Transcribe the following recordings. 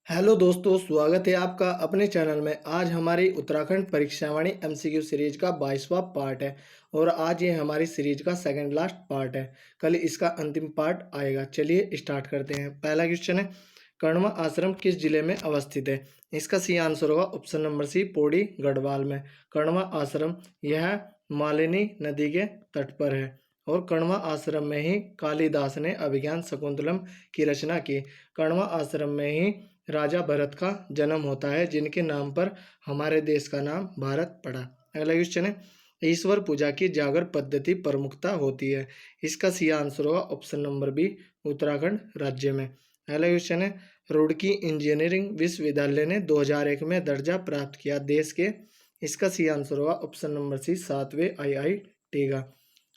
Hello दोस्तों, स्वागत है आपका अपने चैनल में। आज हमारी उत्तराखंड परीक्षावाणी एमसीक्यू सीरीज का 22वां पार्ट है और आज ये हमारी सीरीज का सेकंड लास्ट पार्ट है। कल इसका अंतिम पार्ट आएगा। चलिए स्टार्ट करते हैं। पहला क्वेश्चन है, कण्वा आश्रम किस जिले में अवस्थित है? इसका सी आंसर होगा option number C, Pauri Garhwal में। कण्वा आश्रम यह मालिनी नदी के तट पर है और कण्वा आश्रम में ही कालिदास ने अभिज्ञान शकुंतलम की रचना की। कण्वा आश्रम में ही राजा भरत का जन्म होता है, जिनके नाम पर हमारे देश का नाम भारत पड़ा। अगला क्वेश्चन है, ईश्वर पूजा की जागर पद्धति प्रमुखता होती है? इसका सी आंसर होगा ऑप्शन नंबर बी, उत्तराखंड राज्य में। अगला क्वेश्चन है, रुड़की इंजीनियरिंग विश्वविद्यालय ने 2001 में दर्जा प्राप्त किया देश के? इसका सी आंसर होगा ऑप्शन नंबर सी, 7वें IIT का,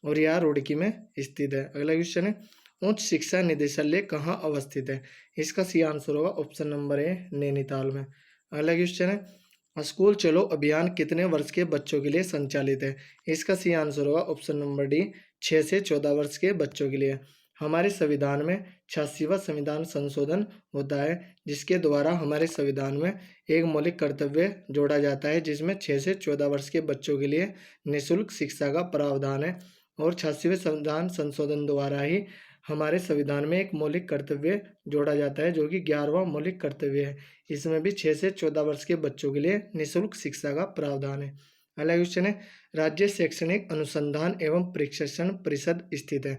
और यह रुड़की में स्थित है। अगला क्वेश्चन है, उच्च शिक्षा निदेशालय कहाँ अवस्थित है? इसका सी आंसर होगा ऑप्शन नंबर ए, नैनीताल में। अगला क्वेश्चन है, स्कूल चलो अभियान कितने वर्ष के बच्चों के लिए संचालित है? इसका सी आंसर होगा ऑप्शन नंबर डी, 6 से 14 वर्ष के बच्चों के लिए। हमारे संविधान में 86वां संविधान संशोधन होता है, जिसके द्वारा हमारे संविधान में एक मौलिक कर्तव्य जोड़ा जाता है, जिसमें 6 से 14 वर्ष के बच्चों के लिए निःशुल्क शिक्षा का प्रावधान है। और 86वें संविधान संशोधन द्वारा ही हमारे संविधान में एक मौलिक कर्तव्य जोड़ा जाता है, जो कि 11वां मौलिक कर्तव्य है। इसमें भी 6 से 14 वर्ष के बच्चों के लिए निःशुल्क शिक्षा का प्रावधान है। अगला क्वेश्चन है, राज्य शैक्षणिक अनुसंधान एवं प्रशिक्षण परिषद स्थित है?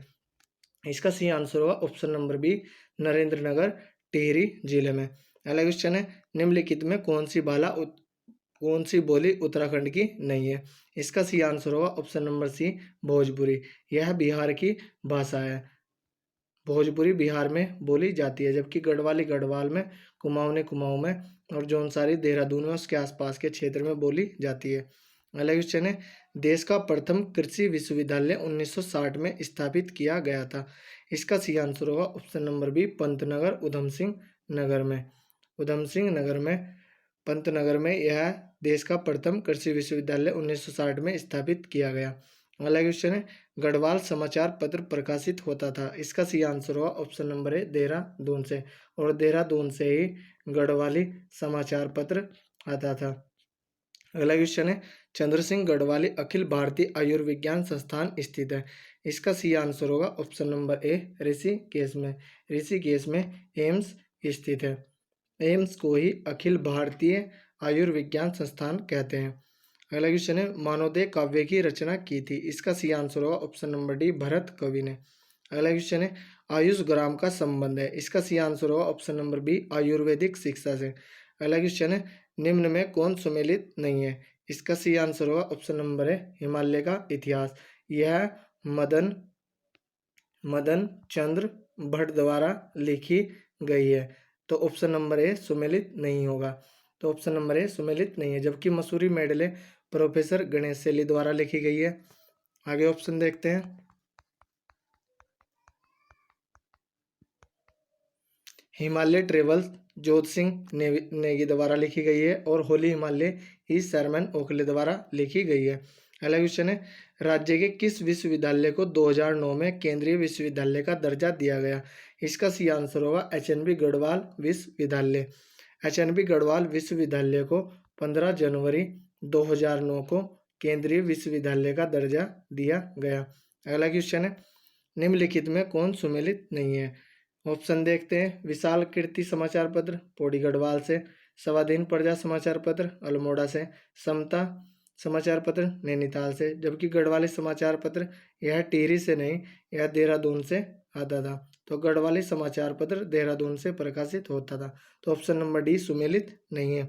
इसका सी आंसर होगा option number B, Narendra Nagar Tehri जिले में। अगला क्वेश्चन है, निम्नलिखित में कौन सी बोली उत्तराखंड की नहीं है? इसका सी आंसर होगा ऑप्शन नंबर सी, भोजपुरी। यह बिहार की भाषा है। भोजपुरी बिहार में बोली जाती है, जबकि गढ़वाली गढ़वाल में, कुमाऊनी में और जौनसारी देहरादून में उसके आसपास के क्षेत्र में बोली जाती है। अगला क्वेश्चन है, देश का प्रथम कृषि विश्वविद्यालय 1960 में स्थापित किया गया था? इसका सी आंसर होगा option number B, Pantnagar Udham Singh Nagar में। उधम सिंह नगर में, पंतनगर में यह देश का प्रथम कृषि विश्वविद्यालय 1960 में स्थापित किया गया। अगला क्वेश्चन है, गढ़वाल समाचार पत्र प्रकाशित होता था? इसका सी आंसर होगा ऑप्शन नंबर ए, देहरादून से, और देहरादून से ही गढ़वाली समाचार पत्र आता था। अगला क्वेश्चन है, चंद्र सिंह गढ़वाली अखिल भारतीय आयुर्विज्ञान संस्थान स्थित है? इसका सी आंसर होगा ऑप्शन नंबर ए, ऋषिकेश में। ऋषिकेश में एम्स स्थित है। एम्स को ही अखिल भारतीय आयुर्विज्ञान संस्थान कहते हैं। अगला क्वेश्चन है, मानवदेह काव्य की रचना की थी? इसका सी आंसर होगा ऑप्शन नंबर डी, भरत कवि ने। अगला क्वेश्चन है, आयुष ग्राम का संबंध है? इसका सी आंसर होगा ऑप्शन नंबर बी, आयुर्वेदिक शिक्षा से। अगला क्वेश्चन है, निम्न में कौन सुमेलित नहीं है? इसका सी आंसर होगा ऑप्शन नंबर है, हिमालय का इतिहास। यह मदन मदन चंद्र भट्ट द्वारा लिखी गई है, तो ऑप्शन नंबर ए सुमेलित नहीं होगा। तो ऑप्शन नंबर ए सुमेलित नहीं है, जबकि मसूरी मेडले प्रोफेसर गणेश शैली द्वारा लिखी गई है। आगे ऑप्शन देखते हैं, हिमालय ट्रेवल्स जोत सिंह नेगी द्वारा लिखी गई है, और होली हिमालय ही शर्मन ओखले द्वारा लिखी गई है। अगला क्वेश्चन है, राज्य के किस विश्वविद्यालय को 2009 में केंद्रीय विश्वविद्यालय का दर्जा दिया गया? इसका सी आंसर होगा HNB गढ़वाल विश्वविद्यालय। HNB गढ़वाल विश्वविद्यालय को 15 जनवरी 2009 को केंद्रीय विश्वविद्यालय का दर्जा दिया गया। अगला क्वेश्चन है, निम्नलिखित में कौन सुमेलित नहीं है? ऑप्शन देखते हैं, विशाल कीर्ति समाचार पत्र पौड़ी गढ़वाल से, स्वाधीन प्रजा समाचार पत्र अल्मोड़ा से, समता समाचार पत्र नैनीताल से, जबकि गढ़वाली समाचार पत्र यह टिहरी से नहीं, यह देहरादून से आता था। तो गढ़वाली समाचार पत्र देहरादून से प्रकाशित होता था। तो ऑप्शन नंबर डी सुमेलित नहीं है।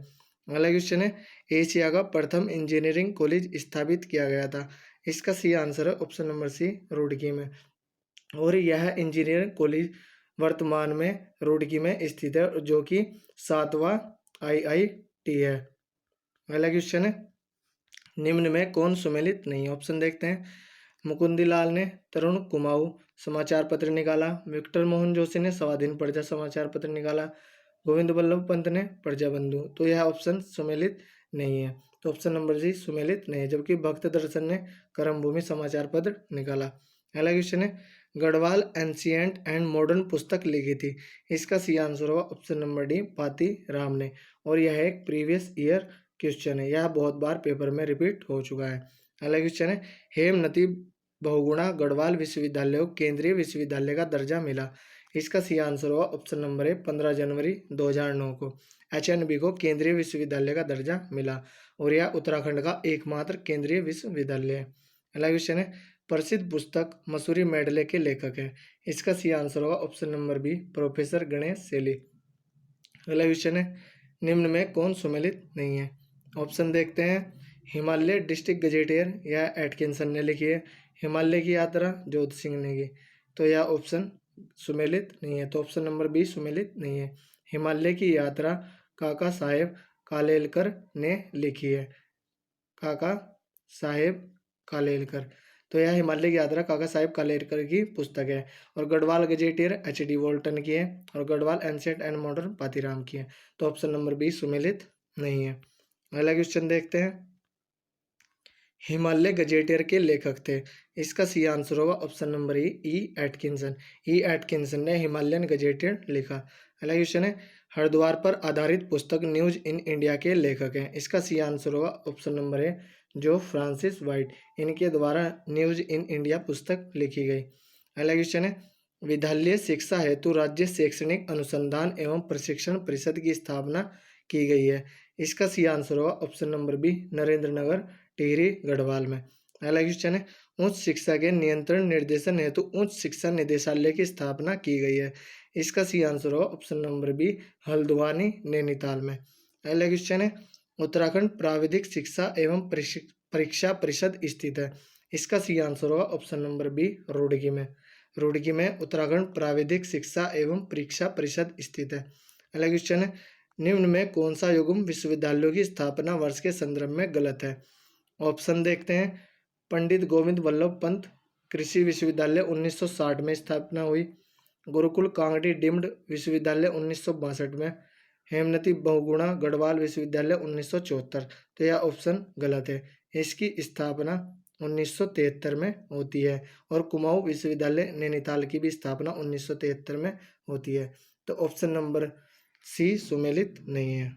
अगला क्वेश्चन है, एशिया का प्रथम इंजीनियरिंग कॉलेज स्थापित किया गया था? इसका सी आंसर है ऑप्शन नंबर सी, रुड़की में, और यह इंजीनियरिंग कॉलेज वर्तमान में रुड़की में स्थित है, जो कि 7वां IIT है। अगला क्वेश्चन है, निम्न में कौन सुमेलित नहीं? ऑप्शन देखते हैं, मुकुंदीलाल ने तरुण कुमाऊं समाचार पत्र निकाला, विक्टर मोहन जोशी ने स्वाधीन प्रजा समाचार पत्र निकाला, गोविंद बल्लभ पंत ने प्रजाबंधु। तो यह ऑप्शन सुमेलित नहीं है। तो ऑप्शन नंबर जी सुमेलित नहीं है, जबकि भक्त दर्शन ने कर्मभूमि समाचार पत्र निकाला। अगला क्वेश्चन है, गढ़वाल एंशिएंट एंड मॉडर्न पुस्तक लिखी थी? इसका सही आंसर होगा ऑप्शन नंबर डी, पाती राम ने। और यह एक प्रीवियस ईयर क्वेश्चन है, यह बहुत बार पेपर में रिपीट हो चुका है। अगला क्वेश्चन है, हेमनती बहुगुणा गढ़वाल विश्वविद्यालय को केंद्रीय विश्वविद्यालय का दर्जा मिला? इसका सही आंसर होगा ऑप्शन नंबर ए, 15 जनवरी 2009 को एचएनबी को केंद्रीय विश्वविद्यालय का दर्जा मिला और यह उत्तराखंड का एकमात्र केंद्रीय विश्वविद्यालय है। अगला क्वेश्चन है, प्रसिद्ध पुस्तक मसूरी मेडले के लेखक है? इसका सही आंसर होगा option number B, professor Ganesh Saili. अगला क्वेश्चन है, निम्न में कौन सुमेलित नहीं है? ऑप्शन देखते हैं, हिमालय डिस्ट्रिक्ट गजेटियर यह एटकिंसन ने लिखी है, हिमालय की यात्रा जोध सिंह ने की, तो यह ऑप्शन सुमेलित नहीं है, तो ऑप्शन नंबर बी सुमेलित नहीं है। हिमालय की यात्रा काका साहेब कालेलकर ने लिखी है, काका साहेब कालेलकर, तो यह हिमालय की यात्रा काका साहेब कालेलकर की पुस्तक है। और गढ़वाल गजेटियर एच.डी. वोल्टन की है और Garhwal ancient and modern Patiram की है, तो ऑप्शन नंबर बी सुमेलित नहीं है। अगला क्वेश्चन देखते हैं, हिमालय गजेटियर के लेखक थे? इसका सही आंसर होगा ऑप्शन नंबर ई, एटकिंसन। ई एटकिंसन ने हिमालयन गजेटियर लिखा। अगला क्वेश्चन है, हरिद्वार पर आधारित पुस्तक न्यूज इन इंडिया के लेखक हैं? इसका सही आंसर होगा ऑप्शन नंबर ए, जो फ्रांसिस वाइट, इनके द्वारा न्यूज इन इंडिया पुस्तक लिखी गई। अगला क्वेश्चन है, विद्यालय शिक्षा हेतु राज्य शैक्षणिक अनुसंधान एवं प्रशिक्षण परिषद की स्थापना की गई है? इसका सही आंसर होगा option number B, Narendra Nagar Tehri Garhwal में। अगला क्वेश्चन है, उच्च शिक्षा के नियंत्रण निर्देशन हेतु उच्च शिक्षा निदेशालय की स्थापना की गई है? इसका सही आंसर होगा option number B, Haldwani Nainital में। अगला क्वेश्चन है, उत्तराखंड प्राविधिक शिक्षा एवं परीक्षा परिषद स्थित है? इसका सही आंसर होगा ऑप्शन नंबर बी, रुड़की में। रुड़की में उत्तराखंड प्राविधिक शिक्षा एवं परीक्षा परिषद स्थित है। अगला क्वेश्चन है, निम्न में कौन सा युग्म विश्वविद्यालयों की स्थापना वर्ष के संदर्भ में गलत है? ऑप्शन देखते हैं, पंडित गोविंद वल्लभ पंत कृषि विश्वविद्यालय 1960 में स्थापना हुई, गुरुकुल कांगड़ी डीम्ड विश्वविद्यालय 1962 में, हेमनती बहुगुणा गढ़वाल विश्वविद्यालय 1974, तो यह ऑप्शन गलत है। इसकी स्थापना 1973 में होती है और कुमाऊं विश्वविद्यालय नैनीताल की भी स्थापना 1973 में होती है, तो ऑप्शन नंबर सी सुमेलित नहीं है।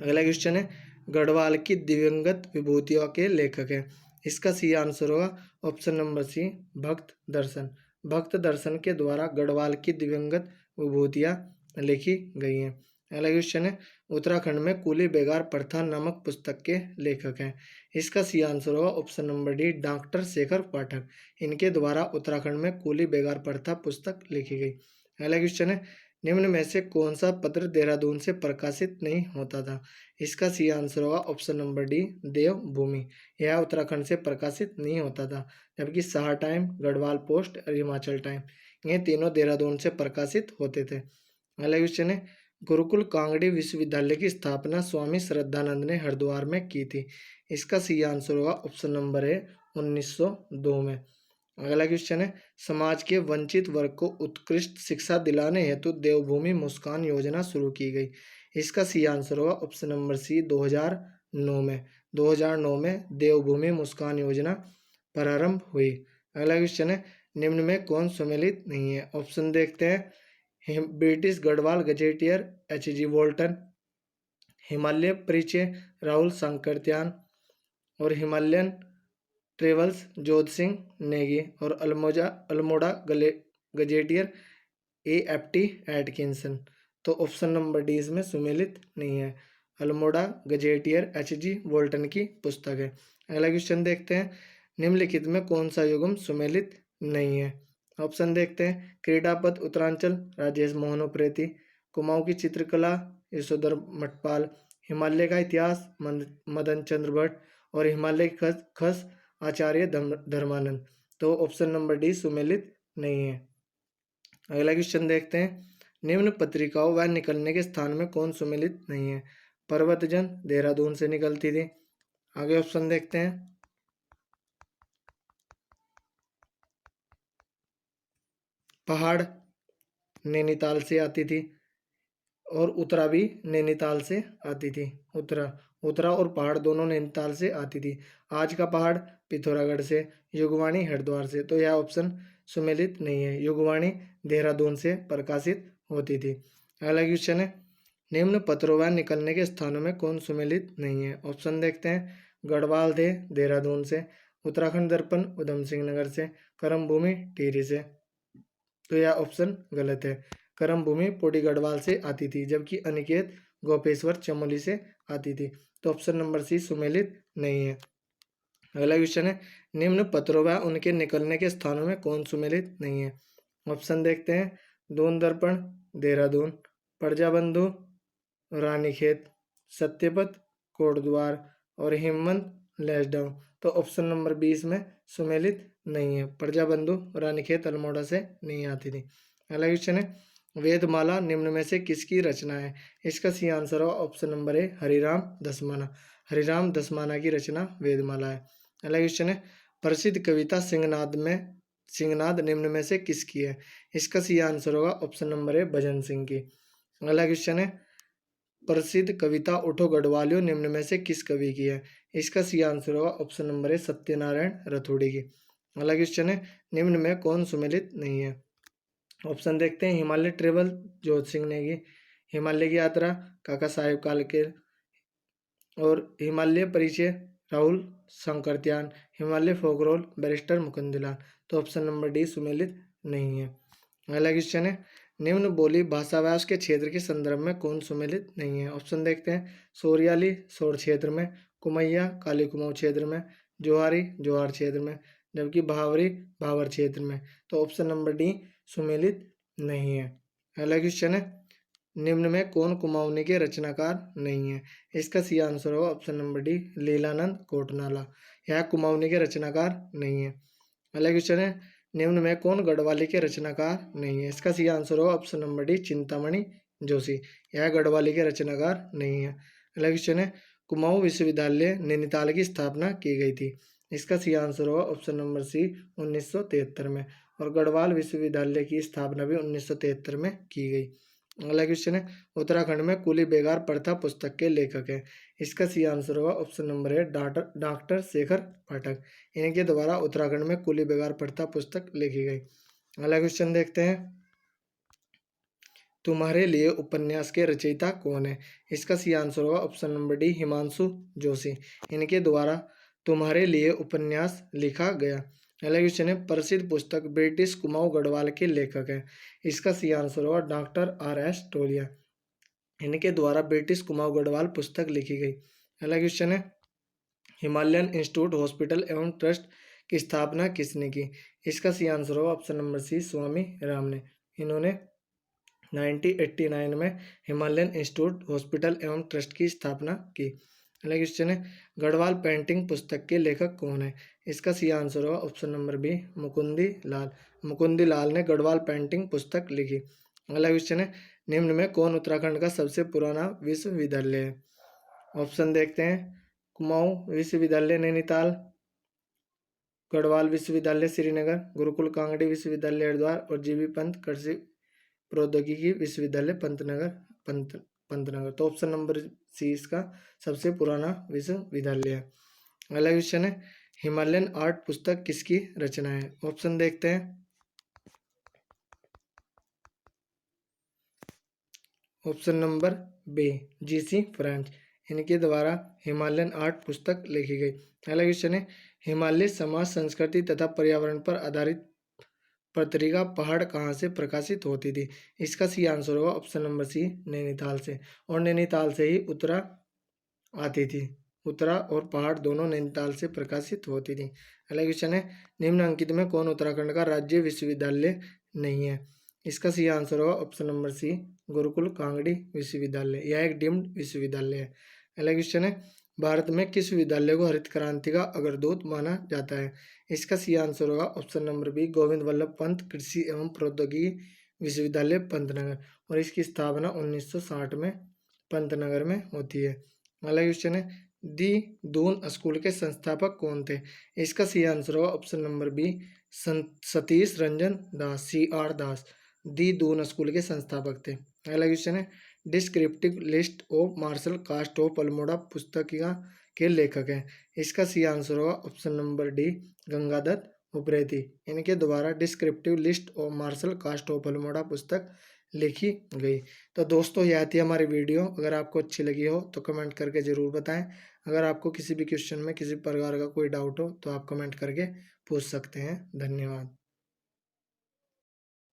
अगला क्वेश्चन है, गढ़वाल की दिवंगत विभूतियों के लेखक हैं? इसका सही आंसर होगा ऑप्शन नंबर सी, भक्त दर्शन। भक्त दर्शन के द्वारा गढ़वाल की दिवंगत विभूतियाँ लिखी गई हैं। अगला क्वेश्चन है, उत्तराखंड में कूली बेगार प्रथा नामक पुस्तक के लेखक हैं? इसका सही आंसर होगा option number D, doctor Shekhar Pathak, इनके द्वारा उत्तराखंड में कूली बेगार प्रथा पुस्तक लिखी गई। अगला क्वेश्चन है, निम्न में से कौन सा पत्र देहरादून से प्रकाशित नहीं होता था? इसका सही आंसर होगा ऑप्शन नंबर डी, देवभूमि, यह उत्तराखंड से प्रकाशित नहीं होता था, जबकि सहार टाइम, गढ़वाल पोस्ट और हिमाचल टाइम ये तीनों देहरादून से प्रकाशित होते थे। अगला क्वेश्चन है, गुरुकुल कांगड़ी विश्वविद्यालय की स्थापना स्वामी श्रद्धानंद ने हरिद्वार में की थी? इसका सही आंसर होगा ऑप्शन नंबर ए, 1902 में। अगला क्वेश्चन है, समाज के वंचित वर्ग को उत्कृष्ट शिक्षा दिलाने हेतु देवभूमि मुस्कान योजना शुरू की गई? इसका सही आंसर होगा ऑप्शन नंबर सी, 2009 में। 2009 में देवभूमि मुस्कान योजना प्रारंभ हुई। अगला क्वेश्चन है, निम्न में कौन सम्मिलित नहीं है? ऑप्शन देखते हैं, British Garhwal gazetteer H.G.. Walton, Himalaya परिचय राहुल सांकृत्यान और हिमालयन ट्रेवल्स जोध सिंह नेगी और अल्मोड़ा गजेटियर ए.एफ.टी. एटकिंसन, तो ऑप्शन नंबर डी इसमें सुमेलित नहीं है। Almora gazetteer H.G.. वोल्टन की पुस्तक है। अगला क्वेश्चन देखते हैं, निम्नलिखित में कौन सा युग्म सुमेलित नहीं है? ऑप्शन देखते हैं, क्रीडापद उत्तरांचल राजेश मोहन उप्रेती, कुमाऊं की चित्रकला यशोधर मटपाल, हिमालय का इतिहास मदन चंद्र भट्ट और हिमालय की खस आचार्य धर्मानंद, तो ऑप्शन नंबर डी सुमेलित नहीं है। अगला क्वेश्चन देखते हैं, निम्न पत्रिकाओं व निकलने के स्थान में कौन सुमेलित नहीं है? पर्वतजन देहरादून से निकलती थी। आगे ऑप्शन देखते हैं, पहाड़ नैनीताल से आती थी और उत्तरा भी नैनीताल से आती थी। उत्तरा और पहाड़ दोनों नैनीताल से आती थी। आज का पहाड़ पिथौरागढ़ से, युगवाणी हरिद्वार से, तो यह ऑप्शन सुमेलित नहीं है? युगवाणी देहरादून से प्रकाशित होती थी। अगला क्वेश्चन है, निम्न पत्रों व निकलने के स्थानों में कौन सुमेलित नहीं है? ऑप्शन देखते हैं, गढ़वाल थे देहरादून से, उत्तराखंड दर्पण उधम सिंह नगर से, करम भूमि टिहरी से। तो यह ऑप्शन गलत है। करम भूमि पौड़ी गढ़वाल से आती थी, जबकि अनिकेत गोपेश्वर चमोली से आती थी। तो ऑप्शन नंबर सी सुमेलित नहीं है। अगला क्वेश्चन है, निम्न पत्रों व उनके निकलने के स्थानों में कौन सुमेलित नहीं है? ऑप्शन देखते हैं, दून दर्पण देहरादून, प्रजाबंधु रानीखेत, सत्यपथ कोटद्वार और हिमवंत लैसडाउन। तो ऑप्शन नंबर 20 में सुमेलित नहीं है। प्रजाबंधु रानीखेत अल्मोड़ा से नहीं आती थी। अगला क्वेश्चन है, वेदमाला निम्न में से किसकी रचना है? इसका सही आंसर होगा option number A, Hariram Dasmana. Hariram Dasmana की रचना वेदमाला है। अगला क्वेश्चन है, प्रसिद्ध कविता सिंहनाद निम्न में से किसकी है? इसका सही आंसर होगा ऑप्शन नंबर ए, भजन सिंह की। अगला क्वेश्चन है, प्रसिद्ध कविता उठो गढ़वालियों निम्न में से किस कवि की है? इसका सही आंसर होगा ऑप्शन नंबर ए, सत्यनारायण रथोड़ी की। अगला क्वेश्चन है, निम्न में कौन सुमेलित नहीं है? ऑप्शन देखते हैं, हिमालय ट्रेवल जोत सिंह ने की, हिमालय की यात्रा काका साहेब कालकेर, और हिमालय परिचय राहुल शंकरत्यान, हिमालय फोकरोल बैरिस्टर मुकुंदलाल। तो ऑप्शन नंबर डी सुमेलित नहीं है। अगला क्वेश्चन है, निम्न बोली भाषाव्यास के क्षेत्र के संदर्भ में कौन सुमेलित नहीं है? ऑप्शन देखते हैं, सोरियाली सोर क्षेत्र में, कुमैया काली कुमाऊं क्षेत्र में, जोहारी जोहार क्षेत्र में, जबकि भावरी भावर क्षेत्र में। तो ऑप्शन नंबर डी सुमेलित नहीं है। अगला क्वेश्चन है, निम्न में कौन कुमाऊनी के रचनाकार नहीं है? इसका सही आंसर होगा option number D, Leelanand Kotnala. यह कुमाऊनी के रचनाकार नहीं है। अगला क्वेश्चन है, निम्न में कौन गढ़वाली के रचनाकार नहीं है? इसका सही आंसर होगा option number D, Chintamani Joshi. यह गढ़वाली के रचनाकार नहीं है। अगला क्वेश्चन है, कुमाऊं विश्वविद्यालय नैनीताल की स्थापना की गई थी। इसका सही आंसर होगा ऑप्शन नंबर सी, 1973 में। और गढ़वाल विश्वविद्यालय की स्थापना भी 1973 में की गई। अगला क्वेश्चन है, उत्तराखंड में कुली बेगार प्रथा पुस्तक के लेखक हैं। इसका सही आंसर होगा ऑप्शन नंबर है, डॉक्टर शेखर पाठक। इनके द्वारा उत्तराखंड में कुली बेगार प्रथा पुस्तक लिखी गई। अगला क्वेश्चन देखते हैं, तुम्हारे लिए उपन्यास के रचयिता कौन है? इसका सही आंसर होगा option number D, Himanshu Joshi. इनके द्वारा तुम्हारे लिए उपन्यास लिखा गया। अगला क्वेश्चन है, प्रसिद्ध पुस्तक ब्रिटिश कुमाऊं गढ़वाल के लेखक हैं। इसका सही आंसर होगा डॉक्टर RS टोलिया। इनके द्वारा ब्रिटिश कुमाऊं गढ़वाल पुस्तक लिखी गई। अगला क्वेश्चन है, हिमालयन इंस्टीट्यूट हॉस्पिटल एवं ट्रस्ट की स्थापना किसने की? इसका सही आंसर होगा ऑप्शन नंबर सी, स्वामी राम ने। इन्होंने 1989 में हिमालयन इंस्टीट्यूट हॉस्पिटल एवं ट्रस्ट की स्थापना की। अगला क्वेश्चन है, गढ़वाल पेंटिंग पुस्तक के लेखक कौन है? इसका सही आंसर होगा ऑप्शन नंबर बी, मुकुंदी लाल। मुकुंदी लाल ने गढ़वाल पेंटिंग पुस्तक लिखी। अगला क्वेश्चन है, निम्न में कौन उत्तराखंड का सबसे पुराना विश्वविद्यालय है? ऑप्शन देखते हैं, कुमाऊं विश्वविद्यालय नैनीताल, गढ़वाल विश्वविद्यालय श्रीनगर, गुरुकुल कांगड़ी विश्वविद्यालय हरिद्वार और जीबी पंत कृषि प्रौद्योगिकी विश्वविद्यालय पंतनगर। तो ऑप्शन नंबर सी इसका सबसे पुराना विश्वविद्यालय है। अगला क्वेश्चन है, हिमालयन आर्ट पुस्तक किसकी रचना है? ऑप्शन देखते हैं, option number B, GC French. इनके द्वारा हिमालयन आर्ट पुस्तक लिखी गई। अगला क्वेश्चन है, हिमालय समाज संस्कृति तथा पर्यावरण पर आधारित पत्रिका पहाड़ कहाँ से प्रकाशित होती थी? इसका सही आंसर होगा ऑप्शन नंबर सी, नैनीताल से। और नैनीताल से ही उत्तरा आती थी। उत्तरा और पहाड़ दोनों नैनीताल से प्रकाशित होती थी। अगला क्वेश्चन है, निम्नलिखित में कौन उत्तराखंड का राज्य विश्वविद्यालय नहीं है? इसका सही आंसर होगा option number C, Gurukul Kangri Vishwavidyalaya. यह एक डीम्ड विश्वविद्यालय है। अगला क्वेश्चन है, भारत में किस विद्यालय को हरित क्रांति का अग्रदूत माना जाता है? इसका सही आंसर होगा option number B, Govind Ballabh Pant Krishi Evam प्रौद्योगिकी विश्वविद्यालय पंतनगर। और इसकी स्थापना 1960 में पंतनगर में होती है। अगला क्वेश्चन है, दी दून स्कूल के संस्थापक कौन थे? इसका सही आंसर होगा option number B, Satish Ranjan Das, CR Das. The Doon school के संस्थापक थे। अगला क्वेश्चन है, descriptive list of martial caste of Almora पुस्तिका के लेखक हैं। इसका सही आंसर होगा ऑप्शन नंबर डी, गंगादत्त उपरे थी। इनके द्वारा descriptive list of martial caste of Almora पुस्तक लिखी गई। तो दोस्तों यह थी हमारी वीडियो। अगर आपको अच्छी लगी हो तो कमेंट करके ज़रूर बताएं। अगर आपको किसी भी क्वेश्चन में किसी प्रकार का कोई डाउट हो तो आप कमेंट करके पूछ सकते हैं। धन्यवाद।